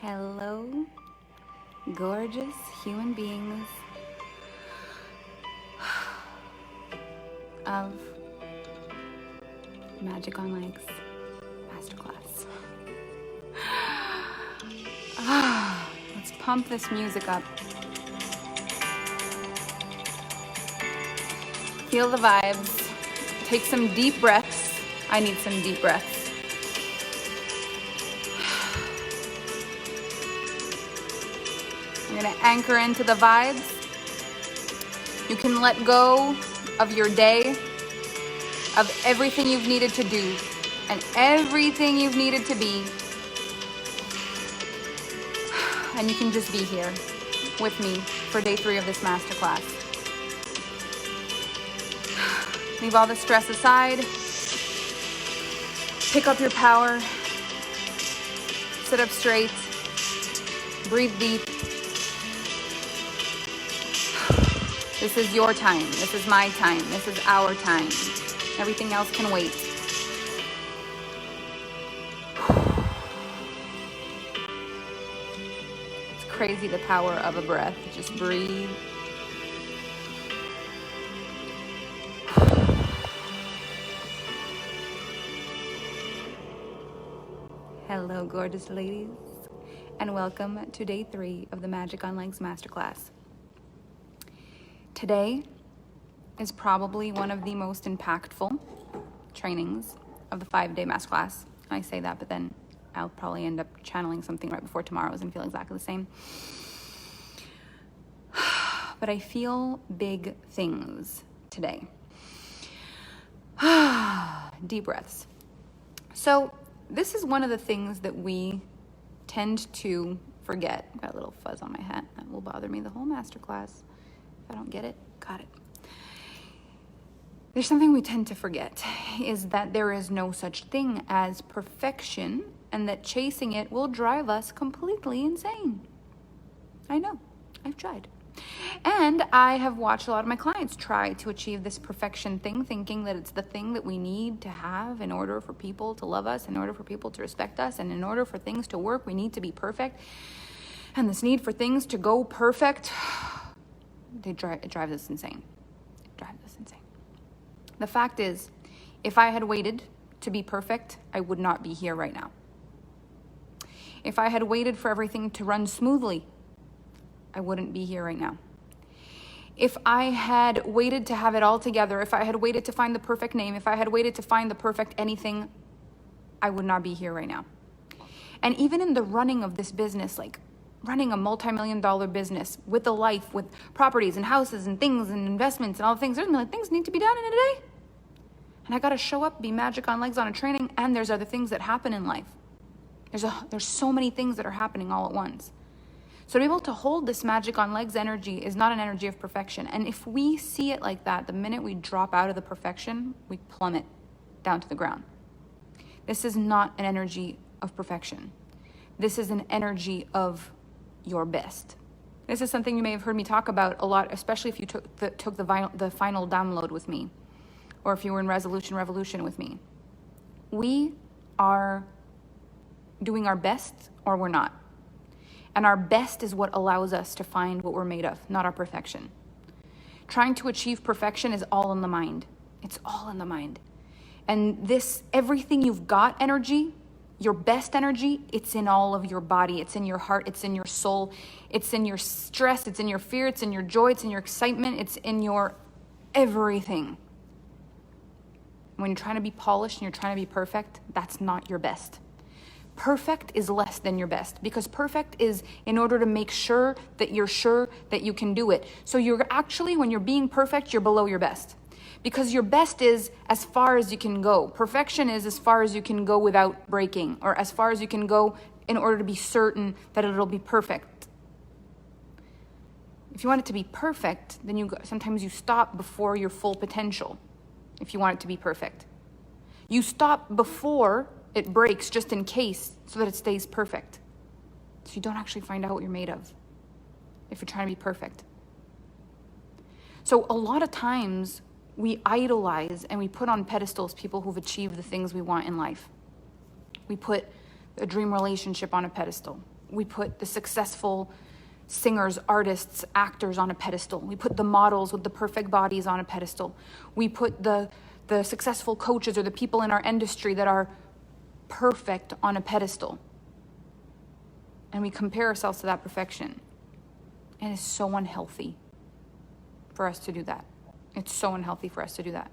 Hello, gorgeous human beings of Magic on Legs Masterclass. Let's pump this music up. Feel the vibes. Take some deep breaths. I need some deep breaths. You're gonna anchor into the vibes. You can let go of your day, of everything you've needed to do, and everything you've needed to be. And you can just be here with me for day 3 of this masterclass. Leave all the stress aside. Pick up your power. Sit up straight. Breathe deep. This is your time. This is my time. This is our time. Everything else can wait. It's crazy the power of a breath. Just breathe. Hello, gorgeous ladies, and welcome to day 3 of the Magic on Legs Masterclass. Today is probably one of the most impactful trainings of the 5-day masterclass. I say that, but then I'll probably end up channeling something right before tomorrow's and feel exactly the same. But I feel big things today. Deep breaths. So this is one of the things that we tend to forget. I've got a little fuzz on my hat. That will bother me the whole masterclass. If I don't get it, got it. There's something we tend to forget, is that there is no such thing as perfection, and that chasing it will drive us completely insane. I know, I've tried. And I have watched a lot of my clients try to achieve this perfection thing, thinking that it's the thing that we need to have in order for people to love us, in order for people to respect us, and in order for things to work, we need to be perfect. And this need for things to go perfect, it drives us insane. It drives us insane. The fact is, if I had waited to be perfect, I would not be here right now. If I had waited for everything to run smoothly, I wouldn't be here right now. If I had waited to have it all together, if I had waited to find the perfect name, if I had waited to find the perfect anything, I would not be here right now. And even in the running of this business, like running a multi-million-dollar business with a life, with properties and houses and things and investments and all the things, there's like things need to be done in a day. And I got to show up, be magic on legs on a training, and there's other things that happen in life. There's so many things that are happening all at once. So to be able to hold this magic on legs energy is not an energy of perfection. And if we see it like that, the minute we drop out of the perfection, we plummet down to the ground. This is not an energy of perfection. This is an energy of your best. This is something you may have heard me talk about a lot, especially if you took the final download with me, or if you were in Resolution Revolution with me. We are doing our best, or we're not. And our best is what allows us to find what we're made of, not our perfection. Trying to achieve perfection is all in the mind. It's all in the mind. And this, everything you've got energy, your best energy, it's in all of your body. It's in your heart. It's in your soul. It's in your stress. It's in your fear. It's in your joy. It's in your excitement. It's in your everything. When you're trying to be polished and you're trying to be perfect, that's not your best. Perfect is less than your best, because perfect is in order to make sure that you're sure that you can do it. So you're actually, when you're being perfect, you're below your best. Because your best is as far as you can go. Perfection is as far as you can go without breaking, or as far as you can go in order to be certain that it'll be perfect. If you want it to be perfect, then sometimes you stop before your full potential, if you want it to be perfect. You stop before it breaks just in case so that it stays perfect. So you don't actually find out what you're made of if you're trying to be perfect. So a lot of times we idolize and we put on pedestals people who've achieved the things we want in life. We put a dream relationship on a pedestal. We put the successful singers, artists, actors on a pedestal. We put the models with the perfect bodies on a pedestal. We put the successful coaches or the people in our industry that are perfect on a pedestal. And we compare ourselves to that perfection. And it's so unhealthy for us to do that. It's so unhealthy for us to do that.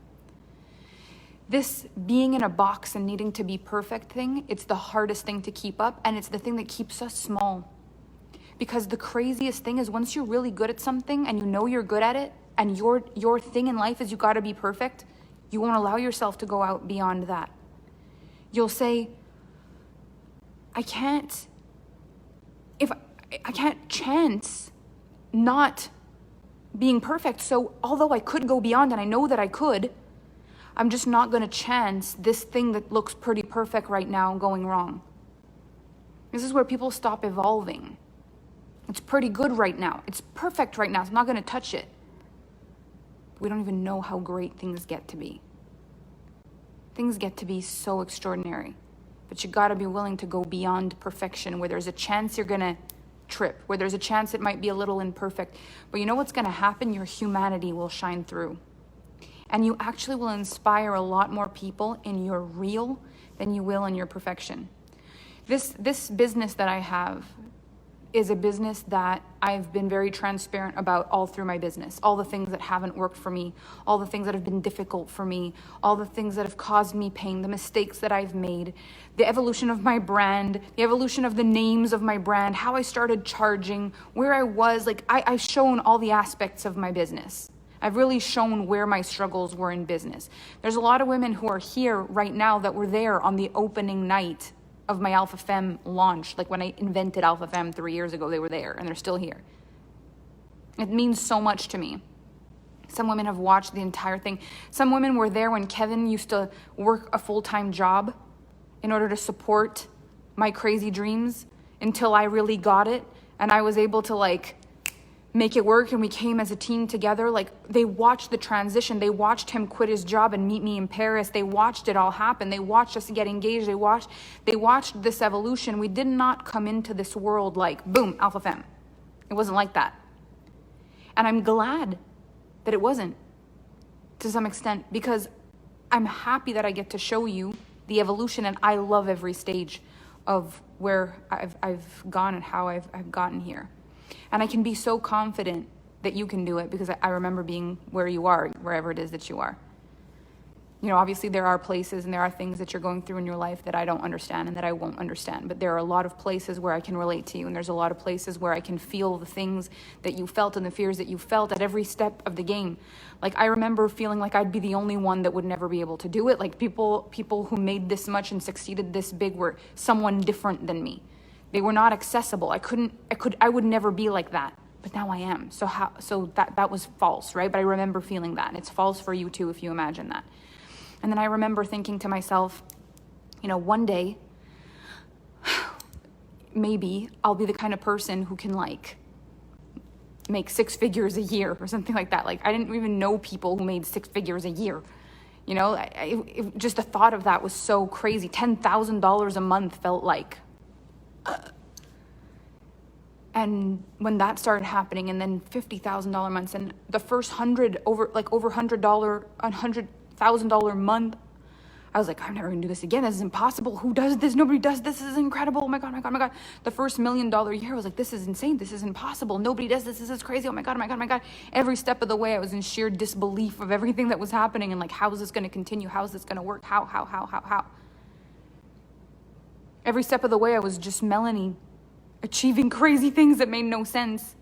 This being in a box and needing to be perfect thing, it's the hardest thing to keep up, and it's the thing that keeps us small. Because the craziest thing is once you're really good at something and you know you're good at it, and your thing in life is you gotta be perfect, you won't allow yourself to go out beyond that. You'll say, I can't chance not being perfect. So although I could go beyond and I know that I could, I'm just not going to chance this thing that looks pretty perfect right now going wrong. This is where people stop evolving. It's pretty good right now. It's perfect right now. So I'm not going to touch it. We don't even know how great things get to be. Things get to be so extraordinary. But you got to be willing to go beyond perfection, where there's a chance you're going to trip, where there's a chance it might be a little imperfect. But you know what's going to happen? Your humanity will shine through. And you actually will inspire a lot more people in your real than you will in your perfection. This business that I have is a business that I've been very transparent about all through my business. All the things that haven't worked for me, all the things that have been difficult for me, all the things that have caused me pain, the mistakes that I've made, the evolution of my brand, the evolution of the names of my brand, how I started charging, where I was. Like I've shown all the aspects of my business. I've really shown where my struggles were in business. There's a lot of women who are here right now that were there on the opening night of my Alpha Femme launch. Like when I invented Alpha Femme 3 years ago, they were there and they're still here. It means so much to me. Some women have watched the entire thing. Some women were there when Kevin used to work a full-time job in order to support my crazy dreams until I really got it and I was able to make it work, and we came as a team together. They watched the transition. They watched him quit his job and meet me in Paris. They watched it all happen. They watched us get engaged. They watched this evolution. We did not come into this world like, boom, Alpha Femme. It wasn't like that. And I'm glad that it wasn't, to some extent, because I'm happy that I get to show you the evolution, and I love every stage of where I've gone and how I've gotten here. And I can be so confident that you can do it because I remember being where you are, wherever it is that you are. You know, obviously there are places and there are things that you're going through in your life that I don't understand and that I won't understand. But there are a lot of places where I can relate to you, and there's a lot of places where I can feel the things that you felt and the fears that you felt at every step of the game. I remember feeling like I'd be the only one that would never be able to do it. People who made this much and succeeded this big were someone different than me. They were not accessible. I would never be like that. But now I am. So that was false, right? But I remember feeling that. And it's false for you too if you imagine that. And then I remember thinking to myself, one day, maybe I'll be the kind of person who can make 6 figures a year or something like that. I didn't even know people who made 6 figures a year. Just the thought of that was so crazy. $10,000 a month felt like. And when that started happening, and then $50,000 months, and the first over $100,000 month, I was like, I'm never gonna do this again. This is impossible. Who does this? Nobody does this. This is incredible. Oh my God, oh my God, oh my God. The first $1 million year, I was like, this is insane. This is impossible. Nobody does this. This is crazy. Oh my God, oh my God, oh my God. Every step of the way, I was in sheer disbelief of everything that was happening, and how is this gonna continue? How is this gonna work? How? Every step of the way, I was just Melanie achieving crazy things that made no sense.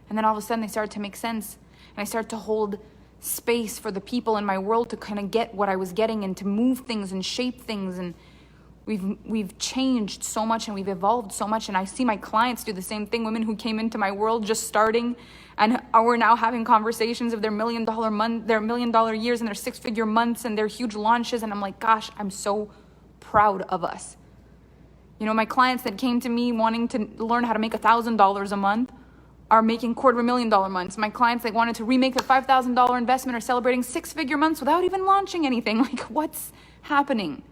And then all of a sudden, they started to make sense. And I started to hold space for the people in my world to kind of get what I was getting and to move things and shape things. And We've changed so much and we've evolved so much. And I see my clients do the same thing. Women who came into my world just starting and we're now having conversations of their $1 million month, their $1 million years and their 6-figure months and their huge launches. And I'm like, gosh, I'm so proud of us. You know, my clients that came to me wanting to learn how to make $1,000 a month are making $250,000 months. My clients that wanted to remake their $5,000 investment are celebrating 6-figure months without even launching anything. Like, what's happening?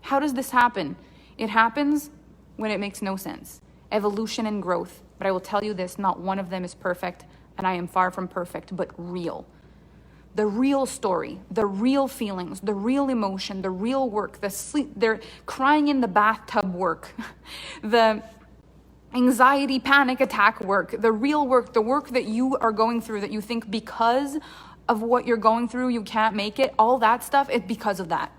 How does this happen? It happens when it makes no sense. Evolution and growth. But I will tell you this, not one of them is perfect, and I am far from perfect, but real. The real story, the real feelings, the real emotion, the real work, the sleep, they're crying in the bathtub work, the anxiety, panic attack work, the real work, the work that you are going through that you think because of what you're going through, you can't make it, all that stuff, it's because of that.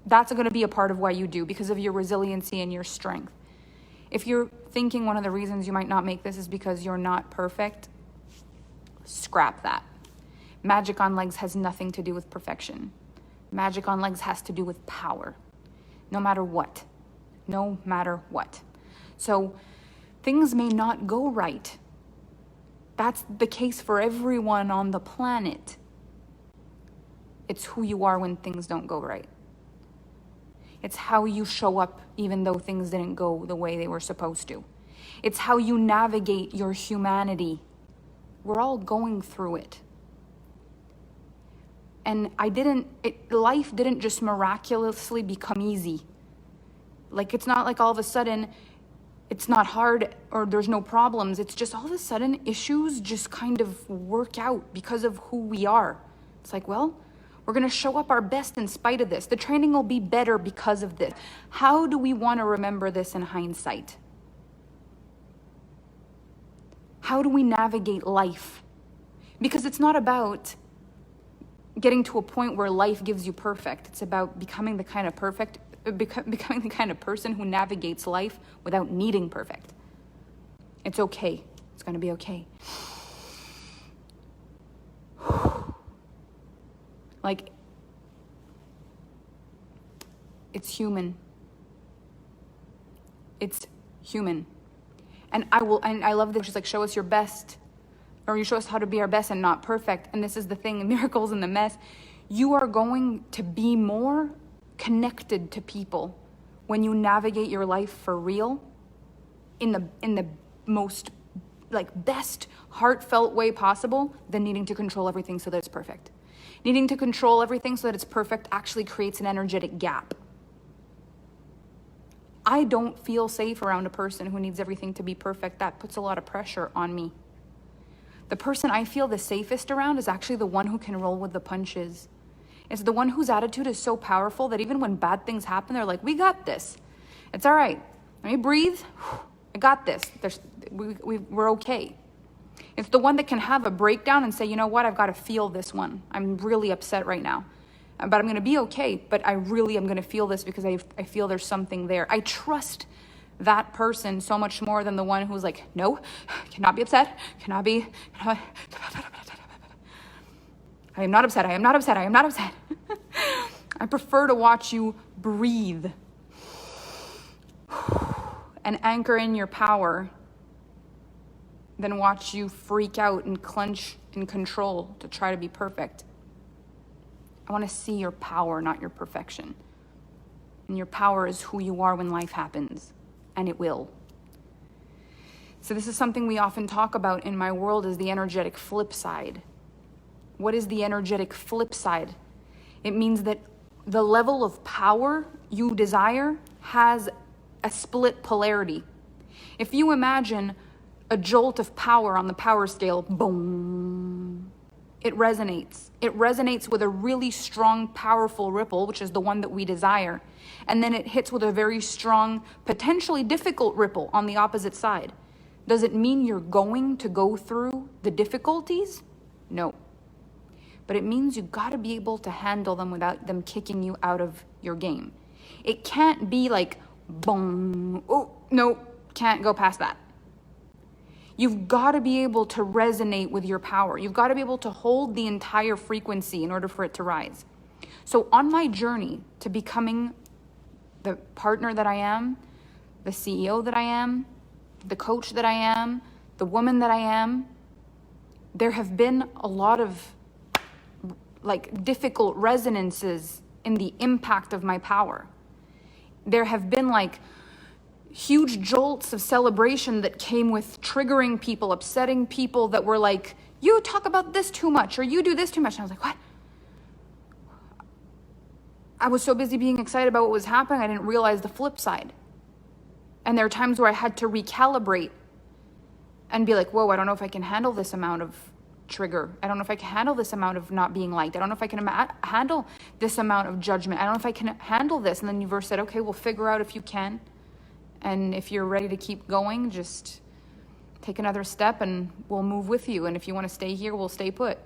That's going to be a part of why you do, because of your resiliency and your strength. If you're thinking one of the reasons you might not make this is because you're not perfect, scrap that. Magic on legs has nothing to do with perfection. Magic on legs has to do with power. No matter what. No matter what. So things may not go right. That's the case for everyone on the planet. It's who you are when things don't go right. It's how you show up even though things didn't go the way they were supposed to. It's how you navigate your humanity. We're all going through it. And life didn't just miraculously become easy. Like, it's not like all of a sudden it's not hard or there's no problems. It's just all of a sudden issues just kind of work out because of who we are. It's like, well, we're going to show up our best in spite of this. The training will be better because of this. How do we want to remember this in hindsight? How do we navigate life? Because it's not about getting to a point where life gives you perfect. It's about becoming the kind of person who navigates life without needing perfect. It's okay. It's going to be okay. Like, it's human. It's human. And I love that she's like, show us your best, or you show us how to be our best and not perfect. And this is the thing, miracles in the mess. You are going to be more connected to people when you navigate your life for real in the most like best heartfelt way possible than needing to control everything so that it's perfect. Needing to control everything so that it's perfect actually creates an energetic gap. I don't feel safe around a person who needs everything to be perfect. That puts a lot of pressure on me. The person I feel the safest around is actually the one who can roll with the punches. It's the one whose attitude is so powerful that even when bad things happen, they're like, we got this. It's all right. Let me breathe. I got this. We're okay. It's the one that can have a breakdown and say, you know what, I've got to feel this one. I'm really upset right now. But I'm going to be okay. But I really am going to feel this because I feel there's something there. I trust that person so much more than the one who's like, no, cannot be upset. I am not upset. I am not upset. I am not upset. I prefer to watch you breathe and anchor in your power than watch you freak out and clench and control to try to be perfect. I want to see your power, not your perfection. And your power is who you are when life happens, and it will. So this is something we often talk about in my world, is the energetic flip side. What is the energetic flip side? It means that the level of power you desire has a split polarity. If you imagine a jolt of power on the power scale, boom, it resonates. It resonates with a really strong, powerful ripple, which is the one that we desire. And then it hits with a very strong, potentially difficult ripple on the opposite side. Does it mean you're going to go through the difficulties? No. But it means you gotta be able to handle them without them kicking you out of your game. It can't be like, boom, oh, no, can't go past that. You've got to be able to resonate with your power. You've got to be able to hold the entire frequency in order for it to rise. So on my journey to becoming the partner that I am, the CEO that I am, the coach that I am, the woman that I am, there have been a lot of like difficult resonances in the impact of my power. There have been like huge jolts of celebration that came with triggering people, upsetting people that were like, you talk about this too much or you do this too much. And I was like, what? I was so busy being excited about what was happening, I didn't realize the flip side. And there are times where I had to recalibrate and be like, whoa, I don't know if I can handle this amount of trigger. I don't know if I can handle this amount of not being liked. I don't know if I can handle this amount of judgment. I don't know if I can handle this. And then the universe said, okay, we'll figure out if you can. And if you're ready to keep going, just take another step and we'll move with you. And if you want to stay here, we'll stay put.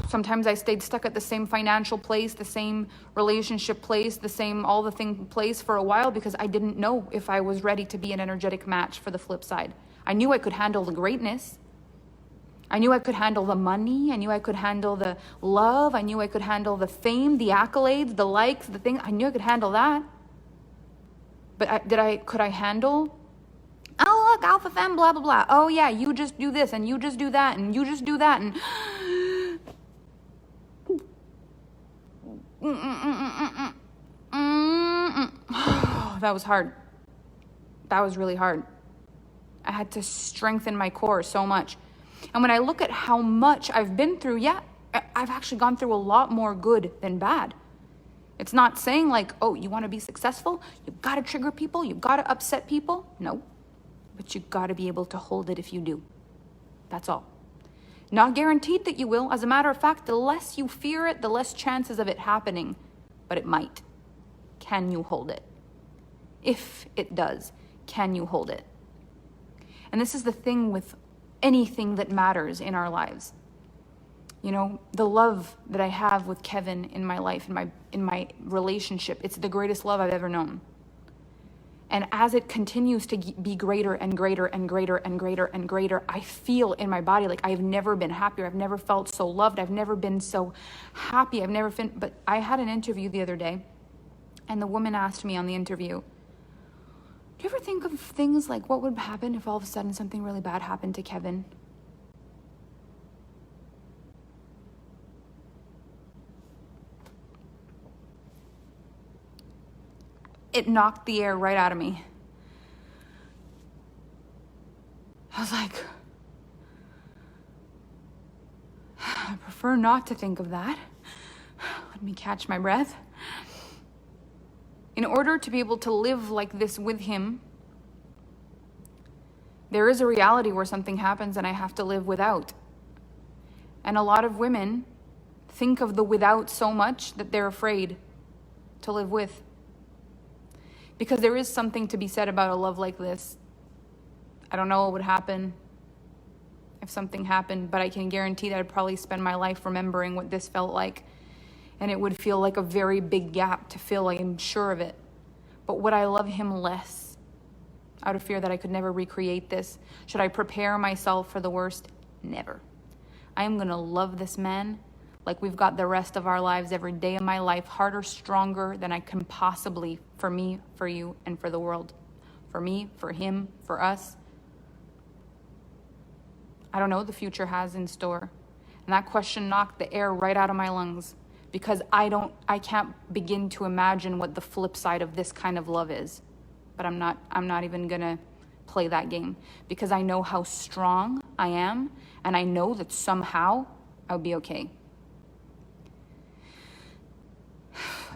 Sometimes I stayed stuck at the same financial place, the same relationship place, the same all the thing place for a while because I didn't know if I was ready to be an energetic match for the flip side. I knew I could handle the greatness. I knew I could handle the money. I knew I could handle the love. I knew I could handle the fame, the accolades, the likes, the things. I knew I could handle that. But could I handle, oh, look, alpha femme, blah, blah, blah. Oh, yeah, you just do this and you just do that and you just do that. And that was hard. That was really hard. I had to strengthen my core so much. And when I look at how much I've been through, yeah, I've actually gone through a lot more good than bad. It's not saying like, oh, you want to be successful? You've got to trigger people. You've got to upset people. No, but you've got to be able to hold it if you do. That's all. Not guaranteed that you will. As a matter of fact, the less you fear it, the less chances of it happening. But it might. Can you hold it? If it does, can you hold it? And this is the thing with anything that matters in our lives. You know, the love that I have with Kevin in my life, in my relationship, it's the greatest love I've ever known. And as it continues to be greater and greater and greater and greater and greater, I feel in my body like I've never been happier. I've never felt so loved. I've never been so happy. I've never been, but I had an interview the other day, and the woman asked me on the interview, do you ever think of things like what would happen if all of a sudden something really bad happened to Kevin? It knocked the air right out of me. I was like, I prefer not to think of that. Let me catch my breath. In order to be able to live like this with him, there is a reality where something happens and I have to live without. And a lot of women think of the without so much that they're afraid to live with. Because there is something to be said about a love like this. I don't know what would happen if something happened, but I can guarantee that I'd probably spend my life remembering what this felt like. And it would feel like a very big gap to fill, I'm sure of it. But would I love him less out of fear that I could never recreate this? Should I prepare myself for the worst? Never. I am going to love this man like we've got the rest of our lives, every day of my life, harder, stronger than I can possibly, for me, for you, and for the world. For me, for him, for us. I don't know what the future has in store. And that question knocked the air right out of my lungs because I can't begin to imagine what the flip side of this kind of love is. But I'm not even gonna play that game because I know how strong I am and I know that somehow I'll be okay.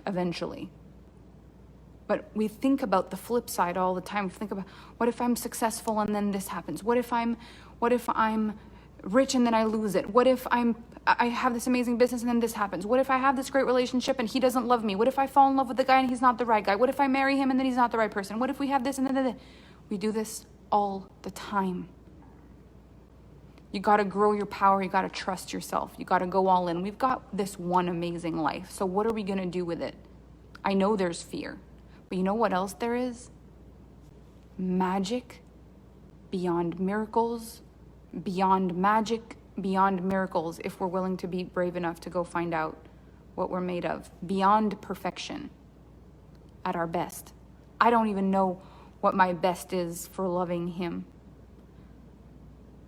Eventually. But we think about the flip side all the time. We think about, what if I'm successful and then this happens? What if I'm rich and then I lose it? What if I have this amazing business and then this happens? What if I have this great relationship and he doesn't love me? What if I fall in love with the guy and he's not the right guy? What if I marry him and then he's not the right person? What if we have this and then we do this all the time. You got to grow your power. You got to trust yourself. You got to go all in. We've got this one amazing life. So what are we going to do with it? I know there's fear, but you know what else there is? Magic beyond miracles, beyond magic, beyond miracles, if we're willing to be brave enough to go find out what we're made of, beyond perfection. at our best. I don't even know what my best is for loving him.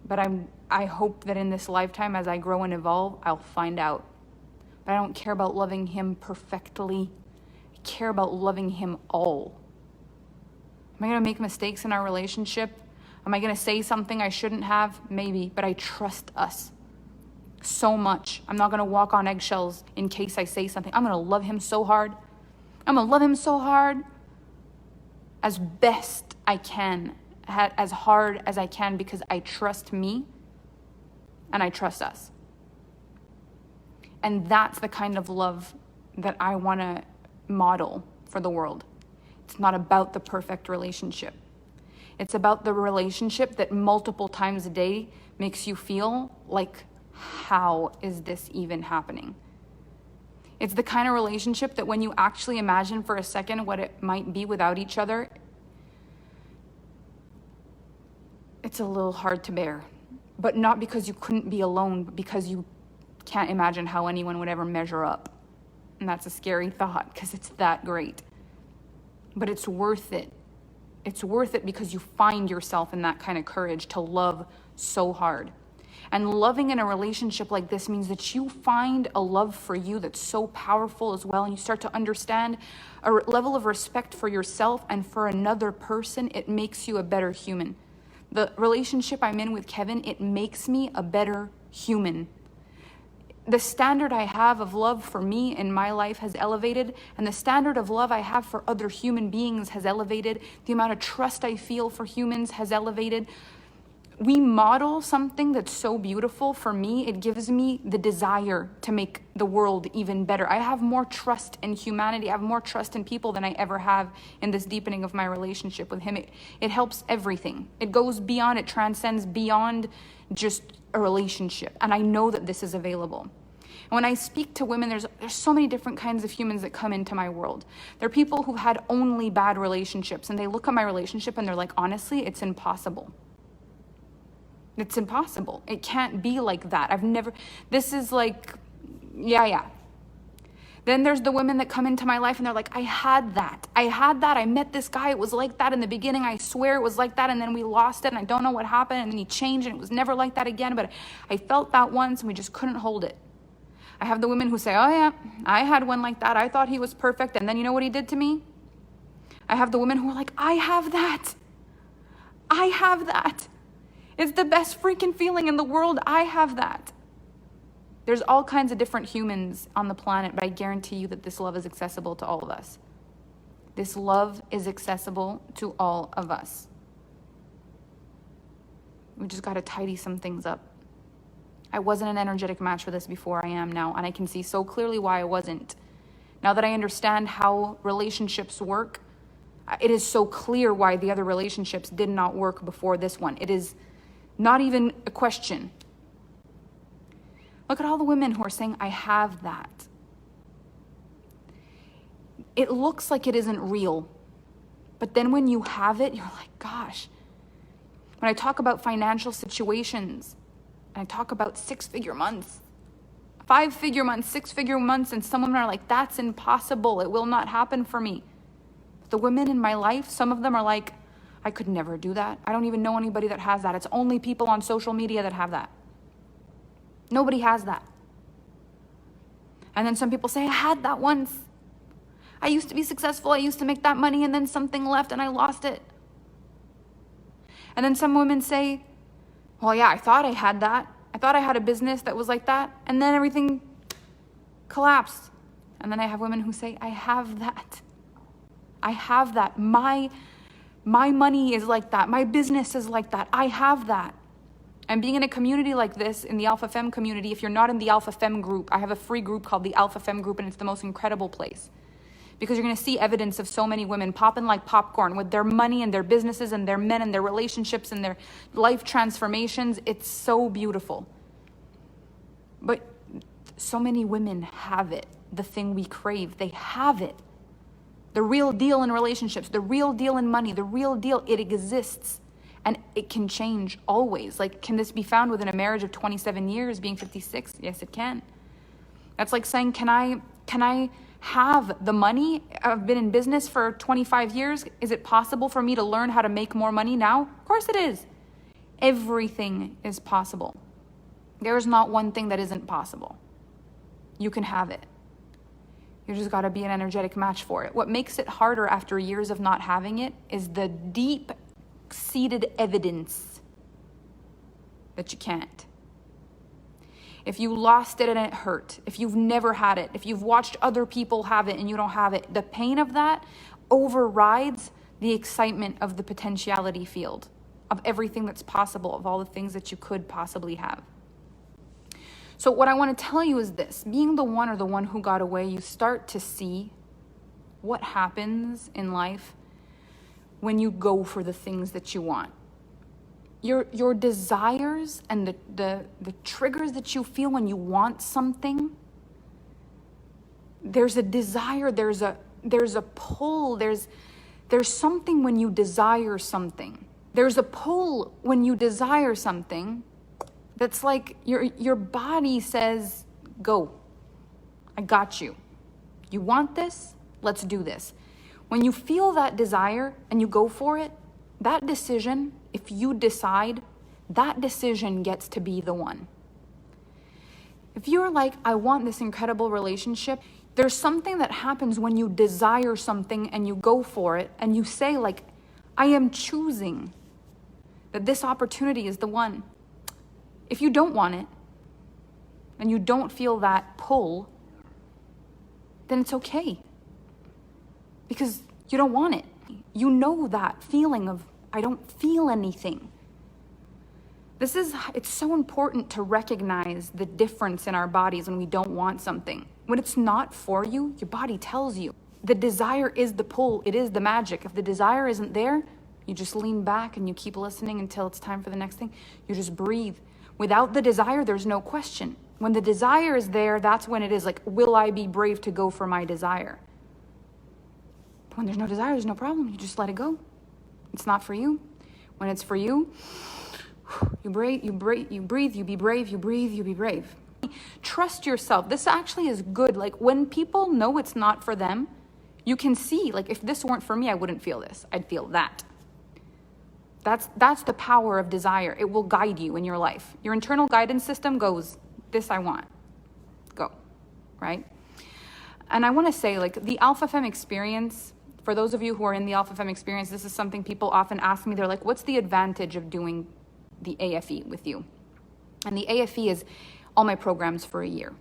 But I hope that in this lifetime, as I grow and evolve, I'll find out. But I don't care about loving him perfectly. I care about loving him all. Am I going to make mistakes in our relationship? Am I going to say something I shouldn't have? Maybe, but I trust us so much. I'm not going to walk on eggshells in case I say something. I'm going to love him so hard. I'm going to love him so hard as best I can, as hard as I can, because I trust me and I trust us. And that's the kind of love that I want to model for the world. It's not about the perfect relationship. It's about the relationship that multiple times a day makes you feel like, how is this even happening? It's the kind of relationship that when you actually imagine for a second what it might be without each other, it's a little hard to bear. But not because you couldn't be alone, but because you can't imagine how anyone would ever measure up. And that's a scary thought because it's that great. But it's worth it. It's worth it because you find yourself in that kind of courage to love so hard. And loving in a relationship like this means that you find a love for you that's so powerful as well, and you start to understand a level of respect for yourself and for another person. It makes you a better human. The relationship I'm in with Kevin, it makes me a better human. The standard I have of love for me in my life has elevated, and the standard of love I have for other human beings has elevated. The amount of trust I feel for humans has elevated. We model something that's so beautiful for me. It gives me the desire to make the world even better. I have more trust in humanity. I have more trust in people than I ever have in this deepening of my relationship with him. It helps everything. It goes beyond, it transcends beyond just a relationship. And I know that this is available. And when I speak to women, there's so many different kinds of humans that come into my world. There are people who've had only bad relationships, and they look at my relationship and they're like, honestly, it's impossible. It's impossible. It can't be like that. This is like, yeah. Then there's the women that come into my life and they're like, I had that. I met this guy. It was like that in the beginning. I swear it was like that. And then we lost it and I don't know what happened. And then he changed and it was never like that again. But I felt that once and we just couldn't hold it. I have the women who say, oh yeah, I had one like that. I thought he was perfect. And then you know what he did to me? I have the women who are like, I have that. It's the best freaking feeling in the world. I have that. There's all kinds of different humans on the planet, but I guarantee you that this love is accessible to all of us. This love is accessible to all of us. We just got to tidy some things up. I wasn't an energetic match for this before. I am now, and I can see so clearly why I wasn't. Now that I understand how relationships work, it is so clear why the other relationships did not work before this one. It is not even a question. Look at all the women who are saying, I have that. It looks like it isn't real. But then when you have it, you're like, gosh. When I talk about financial situations, and I talk about 6-figure months, 5-figure months, 6-figure months, and some women are like, that's impossible. It will not happen for me. The women in my life, some of them are like, I could never do that. I don't even know anybody that has that. It's only people on social media that have that. Nobody has that. And then some people say, I had that once. I used to be successful. I used to make that money and then something left and I lost it. And then some women say, well, yeah, I thought I had that. I thought I had a business that was like that. And then everything collapsed. And then I have women who say, I have that. I have that. My money is like that. My business is like that. I have that. And being in a community like this, in the Alpha Femme community, if you're not in the Alpha Femme group, I have a free group called the Alpha Femme group, and it's the most incredible place. Because you're going to see evidence of so many women popping like popcorn with their money and their businesses and their men and their relationships and their life transformations. It's so beautiful. But so many women have it, the thing we crave. They have it. The real deal in relationships, the real deal in money, the real deal, it exists. And it can change always. Like, can this be found within a marriage of 27 years, being 56? Yes, it can. That's like saying, can I have the money. I've been in business for 25 years. Is it possible for me to learn how to make more money now? Of course it is. Everything is possible. There is not one thing that isn't possible. You can have it. You just got to be an energetic match for it. What makes it harder after years of not having it is the deep-seated evidence that you can't. If you lost it and it hurt, if you've never had it, if you've watched other people have it and you don't have it, the pain of that overrides the excitement of the potentiality field, of everything that's possible, of all the things that you could possibly have. So what I want to tell you is this: being the one or the one who got away, you start to see what happens in life when you go for the things that you want. Your desires and the triggers that you feel when you want something, there's a desire, there's a pull, there's something when you desire something. There's a pull when you desire something that's like your body says, go, I got you. You want this? Let's do this. When you feel that desire and you go for it, that decision, if you decide, that decision gets to be the one. If you're like, I want this incredible relationship, there's something that happens when you desire something and you go for it and you say, like, I am choosing that this opportunity is the one. If you don't want it and you don't feel that pull, then it's okay, because you don't want it. You know that feeling of, I don't feel anything. It's so important to recognize the difference in our bodies when we don't want something. When it's not for you, your body tells you. The desire is the pull, it is the magic. If the desire isn't there, you just lean back and you keep listening until it's time for the next thing. You just breathe. Without the desire, there's no question. When the desire is there, that's when it is like, will I be brave to go for my desire? But when there's no desire, there's no problem. You just let it go. It's not for you. When it's for you, you breathe, you be brave, you breathe, you be brave. Trust yourself. This actually is good. Like, when people know it's not for them, you can see, like, if this weren't for me, I wouldn't feel this. I'd feel that. That's the power of desire. It will guide you in your life. Your internal guidance system goes, this I want. Go, right? And I want to say, like, the Alpha Femme experience, for those of you who are in the Alpha Femme experience, this is something people often ask me. They're like, what's the advantage of doing the AFE with you? And the AFE is all my programs for a year.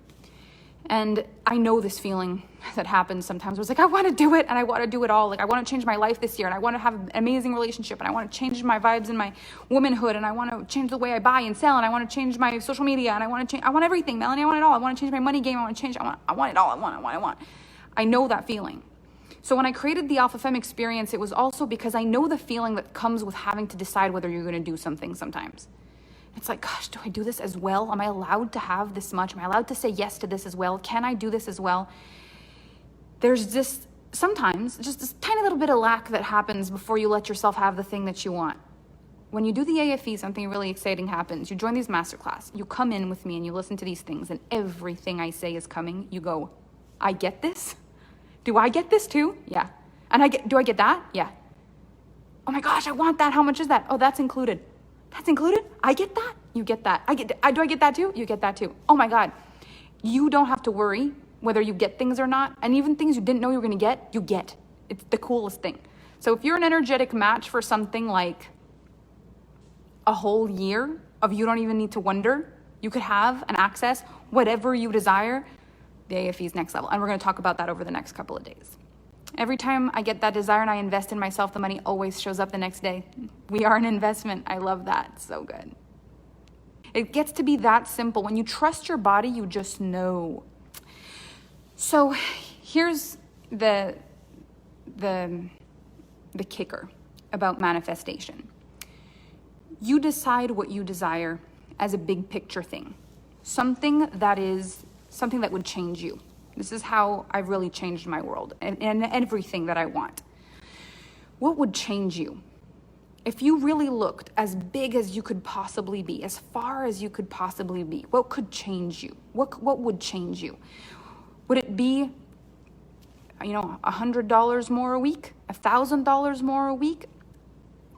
And I know this feeling that happens sometimes where it's like, I want to do it and I want to do it all. Like, I want to change my life this year and I want to have an amazing relationship and I want to change my vibes in my womanhood and I want to change the way I buy and sell and I want to change my social media and I want everything, Melanie. I want it all. I want to change my money game. I want it all. I want. I know that feeling. So when I created the Alpha Femme experience, it was also because I know the feeling that comes with having to decide whether you're going to do something sometimes. It's like, gosh, do I do this as well? Am I allowed to have this much? Am I allowed to say yes to this as well? Can I do this as well? There's just sometimes just this tiny little bit of lack that happens before you let yourself have the thing that you want. When you do the AFE, something really exciting happens. You join these masterclass, you come in with me and you listen to these things and everything I say is coming. You go, I get this? Do I get this too? Yeah. And do I get that? Yeah. Oh my gosh, I want that. How much is that? Oh, that's included. That's included? I get that? You get that. Do I get that too? You get that too. Oh my God. You don't have to worry whether you get things or not. And even things you didn't know you were going to get, you get. It's the coolest thing. So if you're an energetic match for something like a whole year of you don't even need to wonder, you could have and access whatever you desire, the AFE is next level. And we're going to talk about that over the next couple of days. Every time I get that desire and I invest in myself, the money always shows up the next day. We are an investment. I love that. It's so good. It gets to be that simple. When you trust your body, you just know. So here's the kicker about manifestation. You decide what you desire as a big picture thing. Something that would change you. This is how I've really changed my world and everything that I want. What would change you? If you really looked as big as you could possibly be, as far as you could possibly be, what could change you? What would change you? Would it be $100 more a week, $1,000 more a week,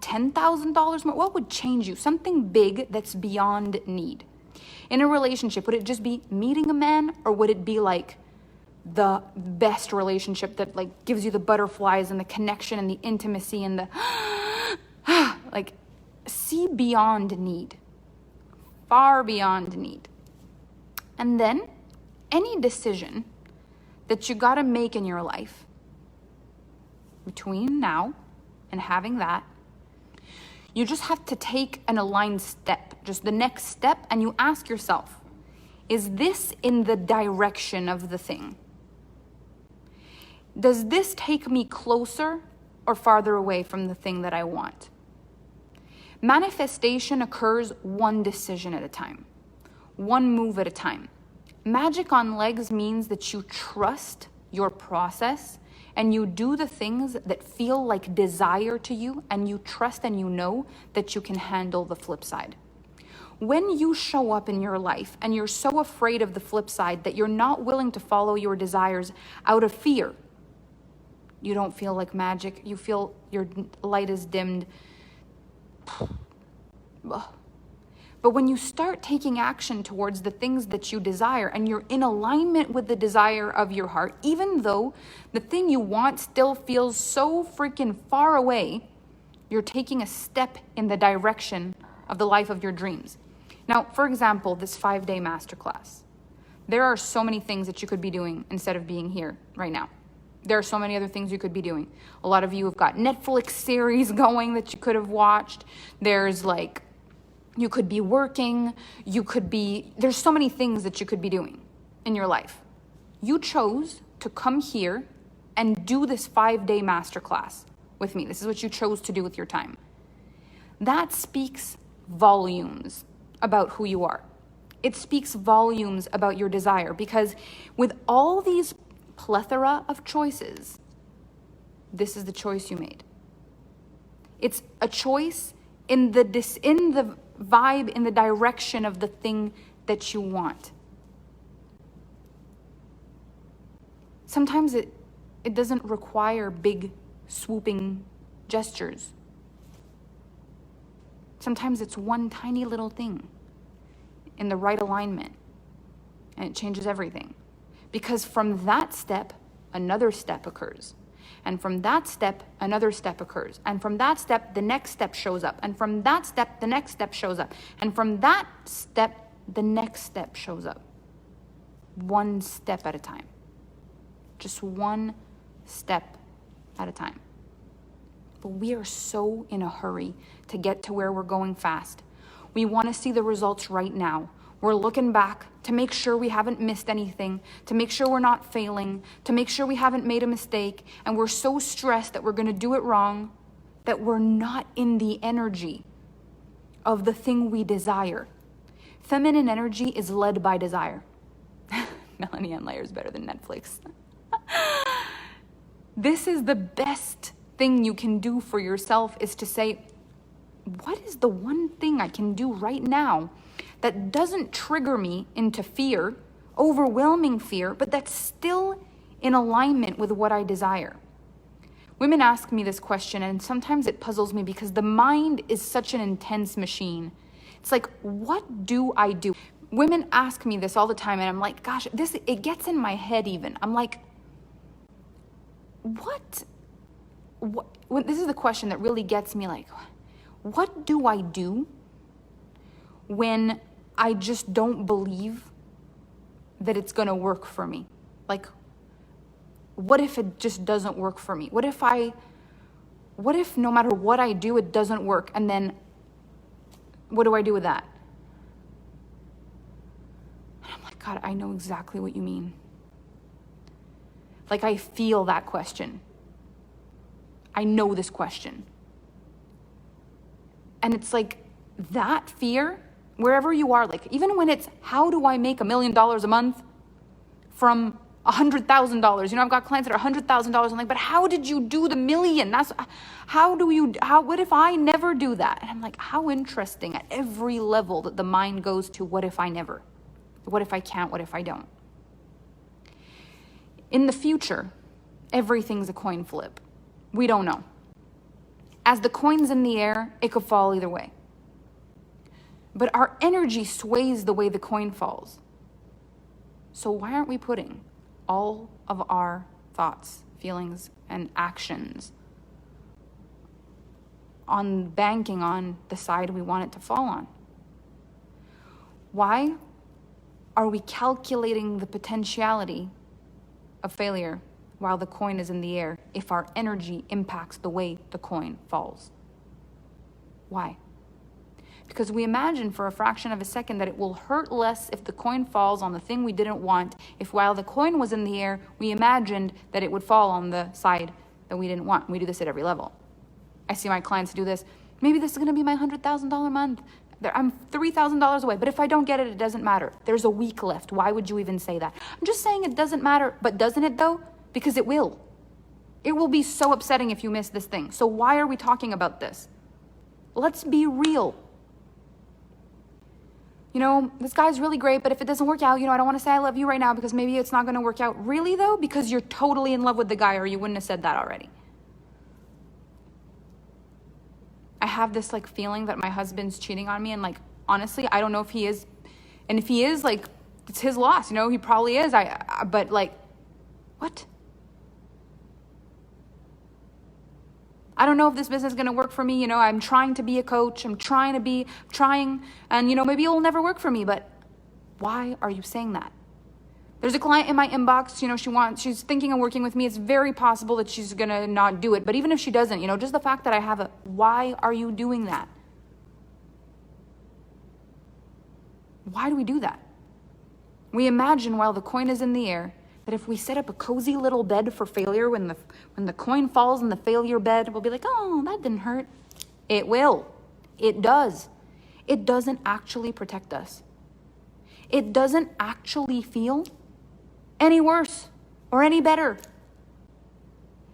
$10,000 more? What would change you? Something big that's beyond need. In a relationship, would it just be meeting a man, or would it be like the best relationship that like gives you the butterflies and the connection and the intimacy and the like, see beyond need, far beyond need. And then any decision that you got to make in your life between now and having that, you just have to take an aligned step, just the next step, and you ask yourself, is this in the direction of the thing? Does this take me closer or farther away from the thing that I want? Manifestation occurs one decision at a time, one move at a time. Magic on legs means that you trust your process and you do the things that feel like desire to you, and you trust and you know that you can handle the flip side. When you show up in your life and you're so afraid of the flip side that you're not willing to follow your desires out of fear, you don't feel like magic. You feel your light is dimmed. But when you start taking action towards the things that you desire and you're in alignment with the desire of your heart, even though the thing you want still feels so freaking far away, you're taking a step in the direction of the life of your dreams. Now, for example, this 5-day masterclass. There are so many things that you could be doing instead of being here right now. There are so many other things you could be doing. A lot of you have got Netflix series going that you could have watched. There's like, you could be working, there's so many things that you could be doing in your life. You chose to come here and do this 5-day masterclass with me. This is what you chose to do with your time. That speaks volumes about who you are. It speaks volumes about your desire, because with all these plethora of choices, this is the choice you made. It's a choice in the vibe, in the direction of the thing that you want. Sometimes it doesn't require big swooping gestures. Sometimes it's one tiny little thing in the right alignment, and it changes everything. Because from that step, another step occurs. And from that step, another step occurs. And from that step, the next step shows up. And from that step, the next step shows up. And from that step, the next step shows up. One step at a time. Just one step at a time. But we are so in a hurry to get to where we're going fast. We want to see the results right now. We're looking back to make sure we haven't missed anything, to make sure we're not failing, to make sure we haven't made a mistake, and we're so stressed that we're going to do it wrong that we're not in the energy of the thing we desire. Feminine energy is led by desire. Melanie Anlayer is better than Netflix. This is the best thing you can do for yourself, is to say, what is the one thing I can do right now that doesn't trigger me into fear, overwhelming fear, but that's still in alignment with what I desire? Women ask me this question, and sometimes it puzzles me because the mind is such an intense machine. It's like, what do I do? Women ask me this all the time, and I'm like, gosh, it gets in my head even. I'm like, what this is the question that really gets me, like, what do I do when I just don't believe that it's going to work for me? Like, what if it just doesn't work for me? What if no matter what I do, it doesn't work? And then what do I do with that? And I'm like, God, I know exactly what you mean. Like, I feel that question. I know this question. And it's like that fear, wherever you are, like even when it's, how do I make $1 million a month from $100,000? I've got clients that are $100,000. I'm like, but how did you do the million? What if I never do that? And I'm like, how interesting at every level that the mind goes to, what if I never? What if I can't? What if I don't? In the future, Everything's a coin flip. We don't know. As the coin's in the air, it could fall either way. But our energy sways the way the coin falls. So why aren't we putting all of our thoughts, feelings, and actions on banking on the side we want it to fall on? Why are we calculating the potentiality of failure while the coin is in the air if our energy impacts the way the coin falls? Why? Because we imagine for a fraction of a second that it will hurt less if the coin falls on the thing we didn't want, if while the coin was in the air, we imagined that it would fall on the side that we didn't want. We do this at every level. I see my clients do this. Maybe this is going to be my $100,000 month. I'm $3,000 away, but if I don't get it, it doesn't matter. There's a week left. Why would you even say that? I'm just saying it doesn't matter, but doesn't it though? Because it will. It will be so upsetting if you miss this thing. So why are we talking about this? Let's be real. You know, this guy's really great, but if it doesn't work out, I don't want to say I love you right now because maybe it's not going to work out. Really though? Because you're totally in love with the guy or you wouldn't have said that already. I have this feeling that my husband's cheating on me, and honestly, I don't know if he is. And if he is, it's his loss, he probably is. But what? I don't know if this business is going to work for me. I'm trying to be a coach. I'm trying, and maybe it will never work for me, but why are you saying that? There's a client in my inbox, she's thinking of working with me. It's very possible that she's going to not do it. But even if she doesn't, just the fact that I have why are you doing that? Why do we do that? We imagine while the coin is in the air that if we set up a cozy little bed for failure, when the coin falls in the failure bed, we'll be like, oh, that didn't hurt. It will. It does. It doesn't actually protect us. It doesn't actually feel any worse or any better.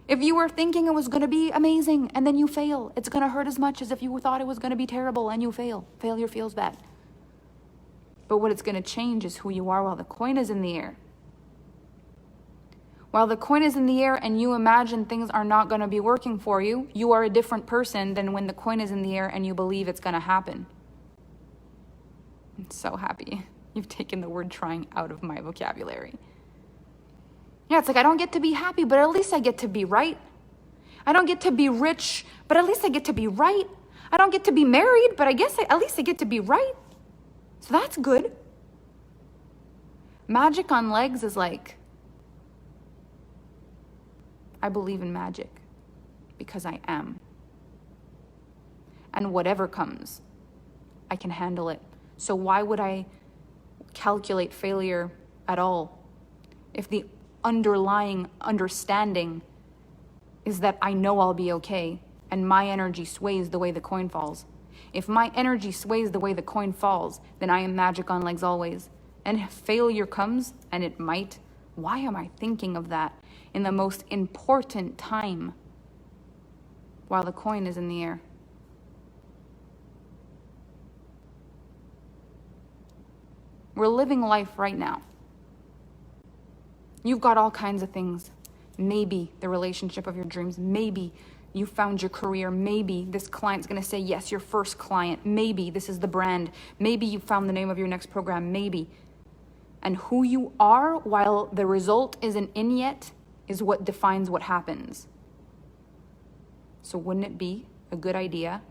If you were thinking it was going to be amazing and then you fail, it's going to hurt as much as if you thought it was going to be terrible and you fail. Failure feels bad. But what it's going to change is who you are while the coin is in the air. While the coin is in the air and you imagine things are not going to be working for you, you are a different person than when the coin is in the air and you believe it's going to happen. I'm so happy you've taken the word trying out of my vocabulary. Yeah, it's I don't get to be happy, but at least I get to be right. I don't get to be rich, but at least I get to be right. I don't get to be married, but at least I get to be right. So that's good. Magic on legs is I believe in magic because I am. And whatever comes, I can handle it. So why would I calculate failure at all if the underlying understanding is that I know I'll be okay and my energy sways the way the coin falls? If my energy sways the way the coin falls, then I am magic on legs always. And if failure comes, and it might, why am I thinking of that in the most important time while the coin is in the air? We're living life right now. You've got all kinds of things. Maybe the relationship of your dreams. Maybe you found your career. Maybe this client's going to say yes, your first client. Maybe this is the brand. Maybe you found the name of your next program. Maybe. And who you are while the result isn't in yet is what defines what happens. So wouldn't it be a good idea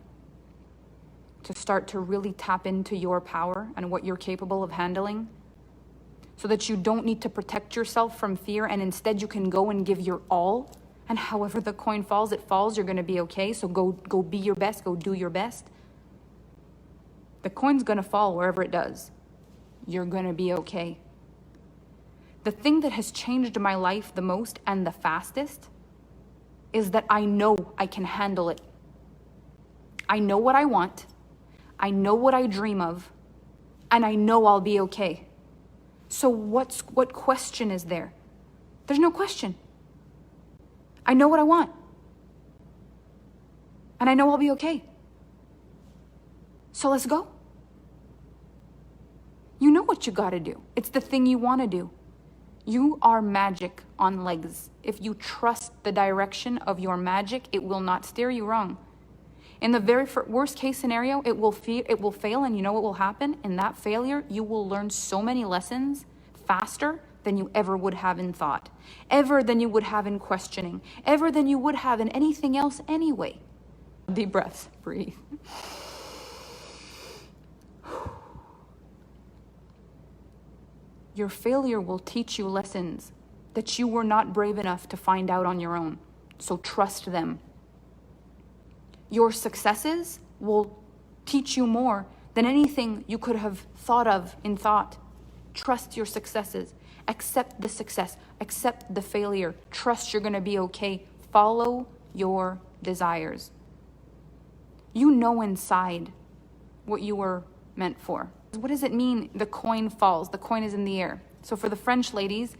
to start to really tap into your power and what you're capable of handling, so that you don't need to protect yourself from fear and instead you can go and give your all, and however the coin falls, it falls, you're going to be okay. So go be your best, go do your best. The coin's going to fall wherever it does. You're going to be okay. The thing that has changed my life the most and the fastest is that I know I can handle it. I know what I want. I know what I dream of, and I know I'll be okay. So what question is there? There's no question. I know what I want, and I know I'll be okay. So let's go. You know what you gotta do. It's the thing you wanna do. You are magic on legs. If you trust the direction of your magic, it will not steer you wrong. In the very worst case scenario, it will fail, and you know what will happen? In that failure, you will learn so many lessons faster than you ever would have in thought, ever than you would have in questioning, ever than you would have in anything else anyway. Deep breaths, breathe. Your failure will teach you lessons that you were not brave enough to find out on your own, so trust them. Your successes will teach you more than anything you could have thought of in thought. Trust your successes. Accept the success. Accept the failure. Trust you're going to be okay. Follow your desires. You know inside what you were meant for. What does it mean the coin falls? The coin is in the air. So for the French ladies,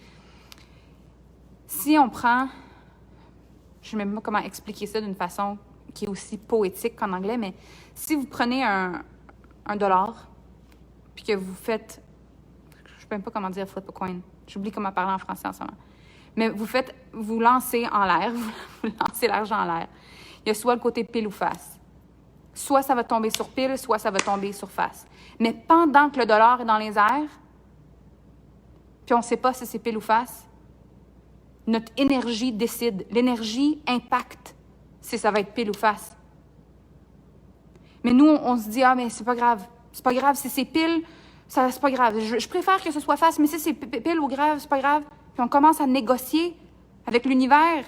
si on prend, je ne sais même pas comment expliquer ça d'une façon qui est aussi poétique qu'en anglais, mais si vous prenez un dollar, puis que vous faites, je ne sais même pas comment dire flip a coin, j'oublie comment parler en français en ce moment, mais vous lancez en l'air, vous lancez l'argent en l'air. Il y a soit le côté pile ou face. Soit ça va tomber sur pile, soit ça va tomber sur face. Mais pendant que le dollar est dans les airs, puis on ne sait pas si c'est pile ou face, notre énergie décide. L'énergie impacte si ça va être pile ou face. Mais nous, on se dit, ah, mais c'est pas grave. C'est pas grave si c'est pile, c'est pas grave. Je préfère que ce soit face, mais si c'est pile ou grave, c'est pas grave. Puis on commence à négocier avec l'univers.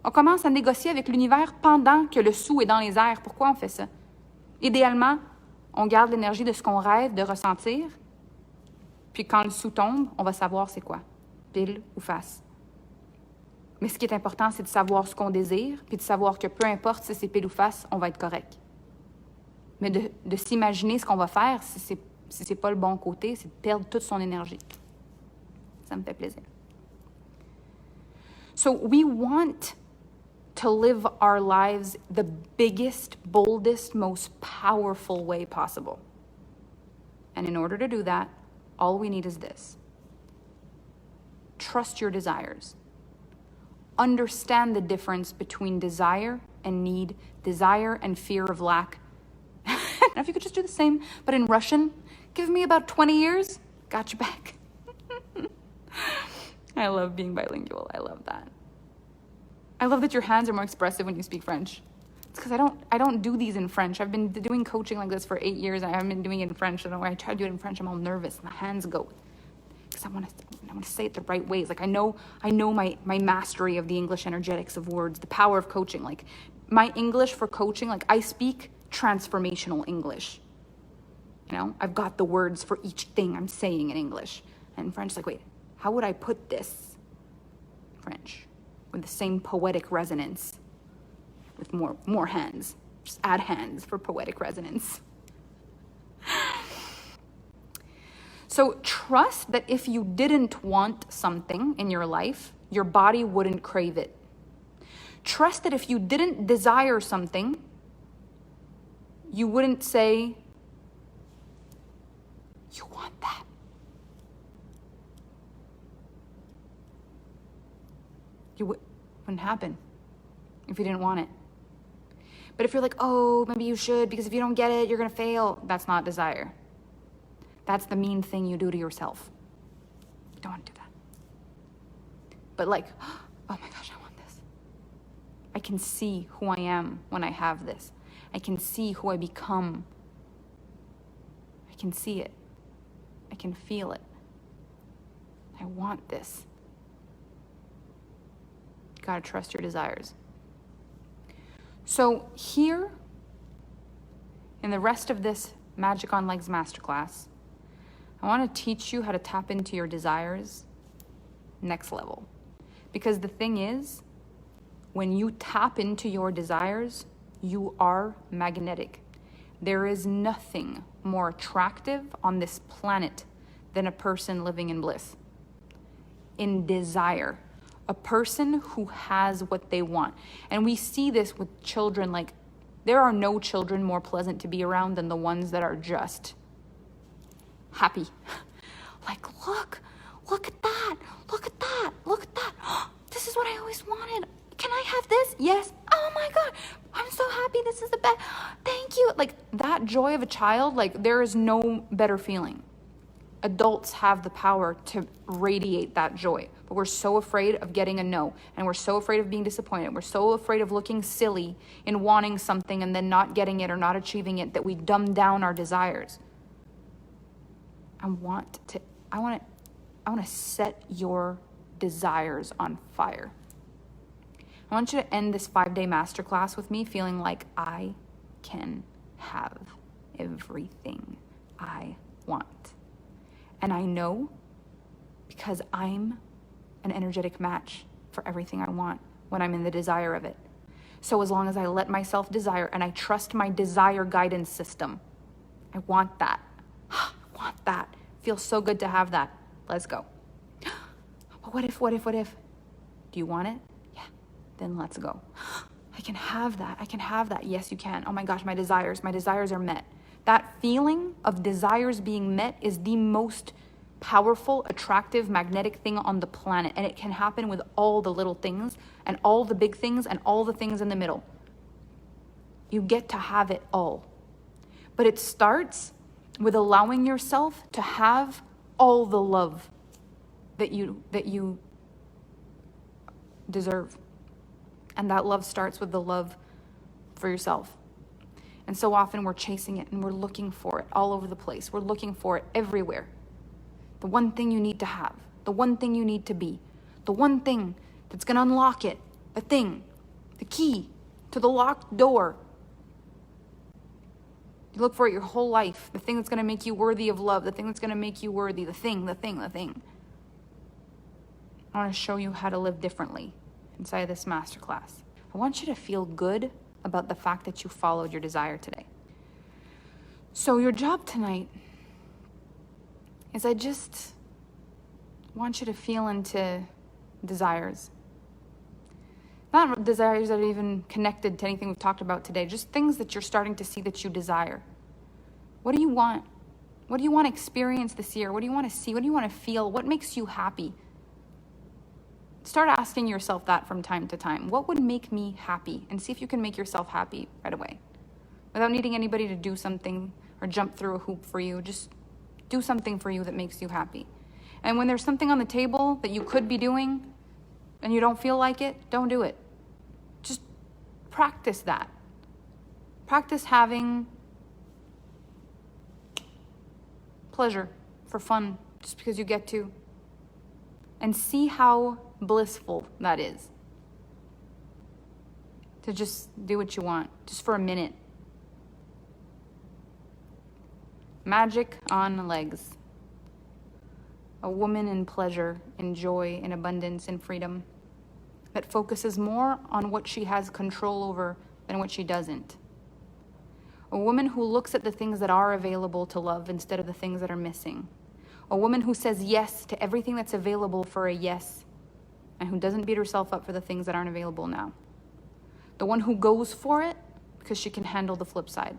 On commence à négocier avec l'univers pendant que le sou est dans les airs. Pourquoi on fait ça? Idéalement, on garde l'énergie de ce qu'on rêve de ressentir. Puis quand le sou tombe, on va savoir c'est quoi, pile ou face. Mais ce qui est important, c'est de savoir ce qu'on désire, puis de savoir que peu importe si c'est pile ou face, on va être correct. Mais de s'imaginer ce qu'on va faire, si c'est pas le bon côté, c'est de perdre toute son énergie. Ça me fait plaisir. So we want to live our lives the biggest, boldest, most powerful way possible. And in order to do that, all we need is this. Trust your desires. Understand the difference between desire and need, desire and fear of lack. And if you could just do the same, but in Russian, give me about 20 years, got your back. I love being bilingual. I love that. I love that your hands are more expressive when you speak French. It's because I don't do these in French. I've been doing coaching like this for 8 years. I haven't been doing it in French. And when I try to do it in French, I'm all nervous. My hands go. Because I want to say it the right ways. Like I know my mastery of the English energetics of words, the power of coaching. Like my English for coaching, like I speak transformational English. You know, I've got the words for each thing I'm saying in English. And in French, like, wait, how would I put this in French? With the same poetic resonance, with more hands. Just add hands for poetic resonance. So trust that if you didn't want something in your life, your body wouldn't crave it. Trust that if you didn't desire something, you wouldn't say, you want that. Wouldn't happen if you didn't want it. But if you're like, oh, maybe you should, because if you don't get it, you're going to fail. That's not desire. That's the mean thing you do to yourself. You don't want to do that. But like, oh my gosh, I want this. I can see who I am when I have this. I can see who I become. I can see it. I can feel it. I want this. You gotta trust your desires. So here, in the rest of this Magic on Legs masterclass, I want to teach you how to tap into your desires next level. Because the thing is, when you tap into your desires, you are magnetic. There is nothing more attractive on this planet than a person living in bliss. In desire. A person who has what they want. And we see this with children, like there are no children more pleasant to be around than the ones that are just happy. Like look at that, look at that, look at that. This is what I always wanted. Can I have this? Yes. Oh my God, I'm so happy. This is the best. Thank you. Like that joy of a child, like there is no better feeling. Adults have the power to radiate that joy, but we're so afraid of getting a no, and we're so afraid of being disappointed. We're so afraid of looking silly in wanting something and then not getting it or not achieving it that we dumb down our desires. I want to set your desires on fire. I want you to end this 5-day masterclass with me feeling like I can have everything I want. And I know because I'm an energetic match for everything I want when I'm in the desire of it. So as long as I let myself desire and I trust my desire guidance system, I want that. I want that. Feels so good to have that. Let's go. But what if? Do you want it? Yeah. Then let's go. I can have that. Yes, you can. Oh my gosh, my desires are met. That feeling of desires being met is the most powerful, attractive, magnetic thing on the planet. And it can happen with all the little things and all the big things and all the things in the middle. You get to have it all. But it starts with allowing yourself to have all the love that you deserve. And that love starts with the love for yourself. And so often we're chasing it and we're looking for it all over the place. We're looking for it everywhere. The one thing you need to have, the one thing you need to be, the one thing that's going to unlock it, the thing, the key to the locked door. You look for it your whole life, the thing that's going to make you worthy of love, the thing that's going to make you worthy, the thing. I want to show you how to live differently inside of this masterclass. I want you to feel good about the fact that you followed your desire today. So your job tonight is I just want you to feel into desires. Not desires that are even connected to anything we've talked about today, just things that you're starting to see that you desire. What do you want? What do you want to experience this year? What do you want to see? What do you want to feel? What makes you happy? Start asking yourself that from time to time. What would make me happy? And see if you can make yourself happy right away. Without needing anybody to do something or jump through a hoop for you. Just do something for you that makes you happy. And when there's something on the table that you could be doing and you don't feel like it, don't do it. Just practice that. Practice having pleasure for fun just because you get to. And see how blissful that is. To just do what you want, just for a minute. Magic on legs. A woman in pleasure, in joy, in abundance, in freedom. That focuses more on what she has control over than what she doesn't. A woman who looks at the things that are available to love instead of the things that are missing. A woman who says yes to everything that's available for a yes, and who doesn't beat herself up for the things that aren't available now. The one who goes for it because she can handle the flip side,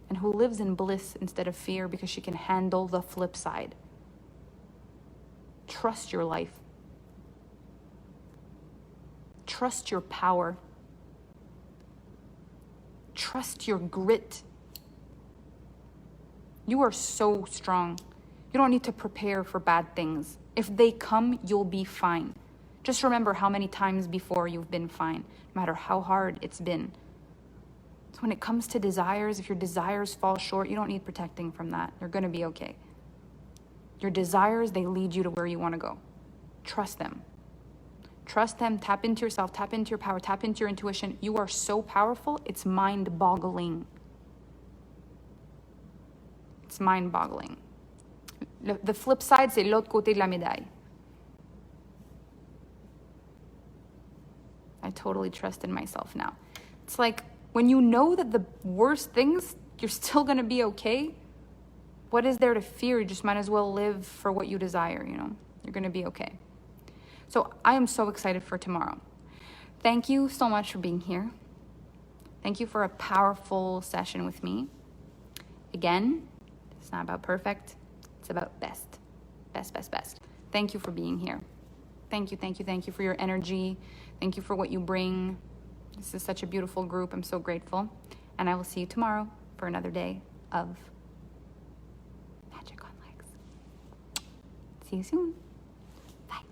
and who lives in bliss instead of fear because she can handle the flip side. Trust your life. Trust your power. Trust your grit. You are so strong. You don't need to prepare for bad things. If they come, you'll be fine. Just remember how many times before you've been fine, no matter how hard it's been. So when it comes to desires, if your desires fall short, you don't need protecting from that. They're going to be okay. Your desires, they lead you to where you want to go. Trust them. Trust them. Tap into yourself. Tap into your power. Tap into your intuition. You are so powerful. It's mind-boggling. It's mind-boggling. The flip side, c'est l'autre côté de la médaille. I totally trust in myself now. It's like when you know that the worst things, you're still going to be okay. What is there to fear? You just might as well live for what you desire, you know. You're going to be okay. So I am so excited for tomorrow. Thank you so much for being here. Thank you for a powerful session with me. Again, it's not about perfect. It's about best. Best, best, best. Thank you for being here. Thank you, thank you, thank you for your energy. Thank you for what you bring. This is such a beautiful group. I'm so grateful. And I will see you tomorrow for another day of Magic on Legs. See you soon. Bye.